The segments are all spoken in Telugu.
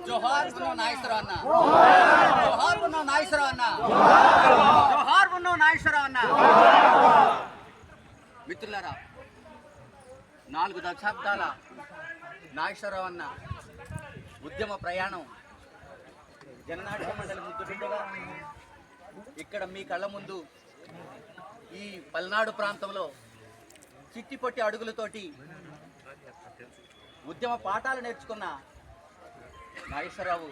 జోహార్ ఉన్నో నాగేశ్వరరావు అన్న, జోహార్ ఉన్నో నాగేశ్వరరావు అన్న, జోహార్ ఉన్నో నాగేశ్వరరావు అన్న. మిత్రులారా, 4 దశాబ్దాల నాగేశ్వరరావు అన్న ఉద్యమ ప్రయాణం జననాట్య మండలి ముద్దుబిడ్డగా ఇక్కడ మీ కళ్ళ ముందు ఈ పల్నాడు ప్రాంతంలో చిట్టిపొట్టి అడుగులతోటి ఉద్యమ పాఠాలు నేర్చుకున్న నాగేశ్వరరావు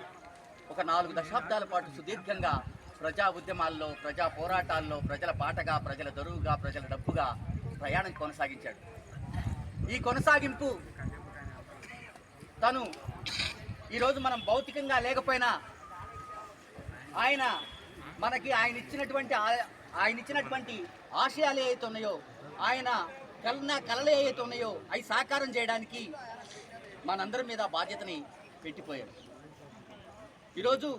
ఒక 4 దశాబ్దాల పాటు సుదీర్ఘంగా ప్రజా ఉద్యమాల్లో, ప్రజా పోరాటాల్లో ప్రజల బాటగా, ప్రజల దొరువుగా, ప్రజల డబ్బుగా ప్రయాణం కొనసాగించాడు. ఈ కొనసాగింపు తను ఈరోజు మనం భౌతికంగా లేకపోయినా ఆయన ఇచ్చినటువంటి ఆశయాలు ఏవైతే ఉన్నాయో, ఆయన కళలు ఏవైతే ఉన్నాయో అవి సాకారం చేయడానికి మనందరి మీద బాధ్యతని పెట్టిపోయారు. ఈరోజు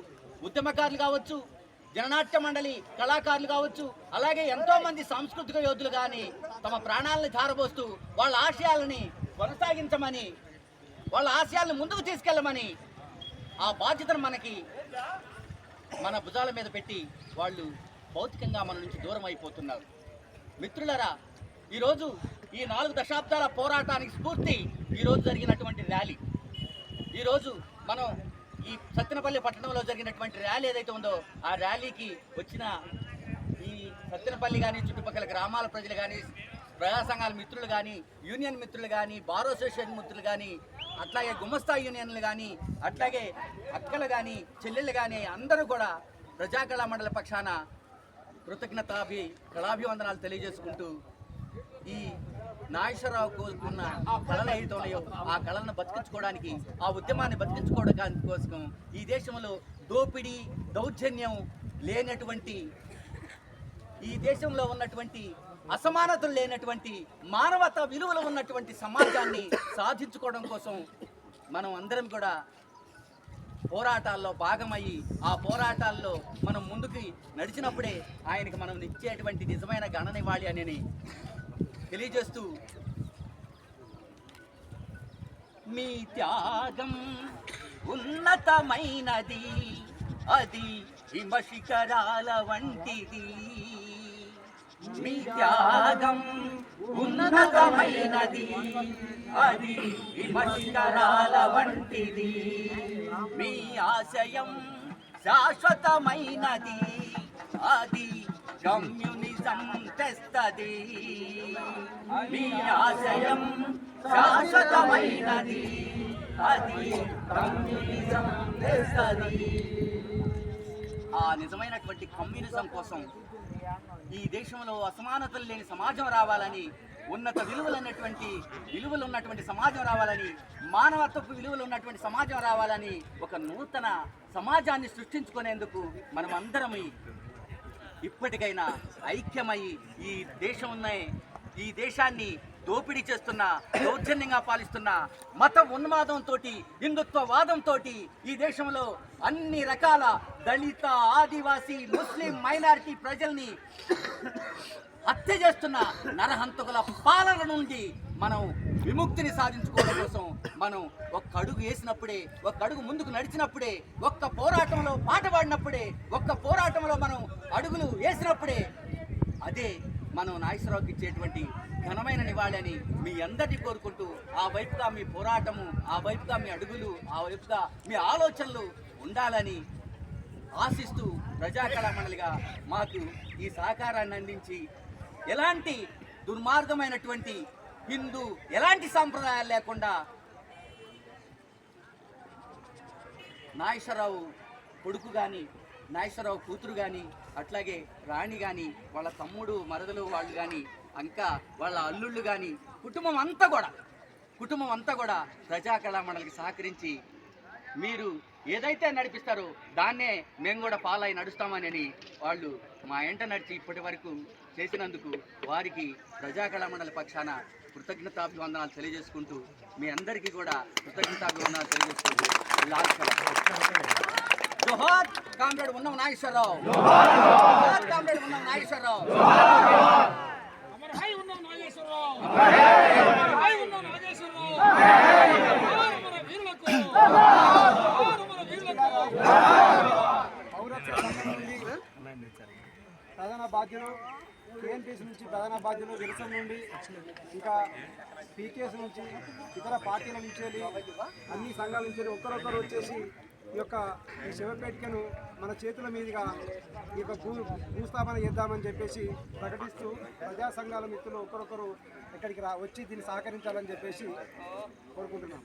ఉద్యమకారులు కావచ్చు, జననాట్య మండలి కళాకారులు కావచ్చు, అలాగే ఎంతోమంది సాంస్కృతిక యోధులు కానీ తమ ప్రాణాలను ధారపోస్తూ వాళ్ళ ఆశయాలని కొనసాగించమని, వాళ్ళ ఆశయాలను ముందుకు తీసుకెళ్ళమని ఆ బాధ్యతను మన భుజాల మీద పెట్టి వాళ్ళు భౌతికంగా మన నుంచి దూరం అయిపోతున్నారు. మిత్రులారా, ఈరోజు ఈ 4 దశాబ్దాల పోరాటానికి స్ఫూర్తి ఈరోజు జరిగినటువంటి ర్యాలీ. ఈరోజు మనం ఈ సత్తెనపల్లి పట్టణంలో జరిగినటువంటి ర్యాలీ ఏదైతే ఉందో ఆ ర్యాలీకి వచ్చిన ఈ సత్తెనపల్లి కానీ, చుట్టుపక్కల గ్రామాల ప్రజలు కానీ, ప్రజా సంఘాల మిత్రులు కానీ, యూనియన్ మిత్రులు కానీ, బార్ అసోసియేషన్ మిత్రులు కానీ, అట్లాగే గుమస్తా యూనియన్లు కానీ, అట్లాగే అక్కలు కానీ, చెల్లెళ్ళు కానీ అందరూ కూడా ప్రజా కళా మండలి పక్షాన కళాభివందనాలు తెలియజేసుకుంటూ ఈ నాగేశ్వరరావు కోరుకున్న కళలు ఏదైతే ఉన్నాయో ఆ కళలను బతికించుకోవడానికి, ఆ ఉద్యమాన్ని బతికించుకోవడానికి కోసం ఈ దేశంలో దోపిడీ, దౌర్జన్యం లేనటువంటి, ఈ దేశంలో ఉన్నటువంటి అసమానతలు లేనటువంటి, మానవతా విలువలు ఉన్నటువంటి సమాజాన్ని సాధించుకోవడం కోసం మనం అందరం కూడా పోరాటాల్లో భాగమయ్యి ఆ పోరాటాల్లో మనం ముందుకు నడిచినప్పుడే ఆయనకి మనం ఇచ్చేటువంటి నిజమైన గణనివ్వాలి అని తెలియజేస్తూ, మీ త్యాగం ఉన్నతమైనది, అది హిమశిఖరాల వంటిది. మీ త్యాగం ఉన్నతమైనది, అది హిమశిఖరాల వంటిది. మీ ఆశయం శాశ్వతమైనది, అది కమ్యూనిజం తెస్తది. మీ ఆశయం శాశ్వతమైనది, అది కమ్యూనిజం తెస్తది. ఆ నిజమైనటువంటి కమ్యూనిజం కోసం ఈ దేశంలో అసమానతలు లేని సమాజం రావాలని, ఉన్నత విలువలు ఉన్నటువంటి సమాజం రావాలని, మానవత్వపు విలువలు ఉన్నటువంటి సమాజం రావాలని, ఒక నూతన సమాజాన్ని సృష్టించుకునేందుకు మనం అందరం ఇప్పటికైనా ఐక్యమై ఈ దేశాన్ని దోపిడీ చేస్తున్న, దౌర్జన్యంగా పాలిస్తున్న మత ఉన్మాదంతో, హిందుత్వవాదంతో ఈ దేశంలో అన్ని రకాల దళిత, ఆదివాసీ, ముస్లిం, మైనారిటీ ప్రజల్ని హత్య చేస్తున్న నరహంతకుల పాలన నుండి మనం విముక్తిని సాధించుకోవడం కోసం మనం ఒక్క అడుగు వేసినప్పుడే, ఒక్క అడుగు ముందుకు నడిచినప్పుడే, ఒక్క పోరాటంలో పాట పాడినప్పుడే, ఒక్క పోరాటంలో మనం అడుగులు వేసినప్పుడే అదే మనం నాగేశ్వరరావుకి ఇచ్చేటువంటి ఘనమైన నివాళి అని మీ అందరినీ కోరుకుంటూ, ఆ వైపుగా మీ పోరాటము, ఆ వైపుగా మీ అడుగులు, ఆ వైపుగా మీ ఆలోచనలు ఉండాలని ఆశిస్తూ ప్రజా కళా మండలిగా మాకు ఈ సహకారాన్ని అందించి, ఎలాంటి దుర్మార్గమైనటువంటి ఎలాంటి సాంప్రదాయాలు లేకుండా నాగేశ్వరరావు కొడుకు కానీ, నాగేశ్వరరావు కూతురు కానీ, అట్లాగే రాణి కానీ, వాళ్ళ తమ్ముడు మరదలు వాళ్ళు కానీ, ఇంకా వాళ్ళ అల్లుళ్ళు కానీ, కుటుంబం అంతా కూడా ప్రజా కళా మండలికి సహకరించి మీరు ఏదైతే నడిపిస్తారో దాన్నే మేము కూడా ఫాలో నడుస్తామని వాళ్ళు మా ఎంట నడిచి ఇప్పటి వరకు చేసినందుకు వారికి ప్రజా కళా మండలి పక్షాన కృతజ్ఞతాభివందనాలు తెలియజేసుకుంటూ, మీ అందరికీ కూడా కృతజ్ఞతాభివందనాలు తెలియజేసుకుంటూ జోహార్ కామ్రేడ్ ఉన్నం నాగేశ్వరరావు, జోహార్ కామ్రేడ్ ఉన్నం నాగేశ్వరరావు. వీరులకు బాధ్యులు కేఎన్టీసీ నుంచి ప్రధాన బాధ్యులు విరసం నుండి ఇంకా పీకేఎస్ నుంచి ఇతర పార్టీల నుంచి అన్ని సంఘాల నుంచి ఒక్కరొక్కరు వచ్చేసి ఈ శివపేటికను మన చేతుల మీదుగా ఈ యొక్క భూస్థాపన చేద్దామని చెప్పేసి ప్రకటిస్తూ ప్రజా సంఘాల మిత్రులు ఒక్కరొక్కరు ఇక్కడికి వచ్చి దీన్ని సహకరించాలని చెప్పేసి కోరుకుంటున్నాం.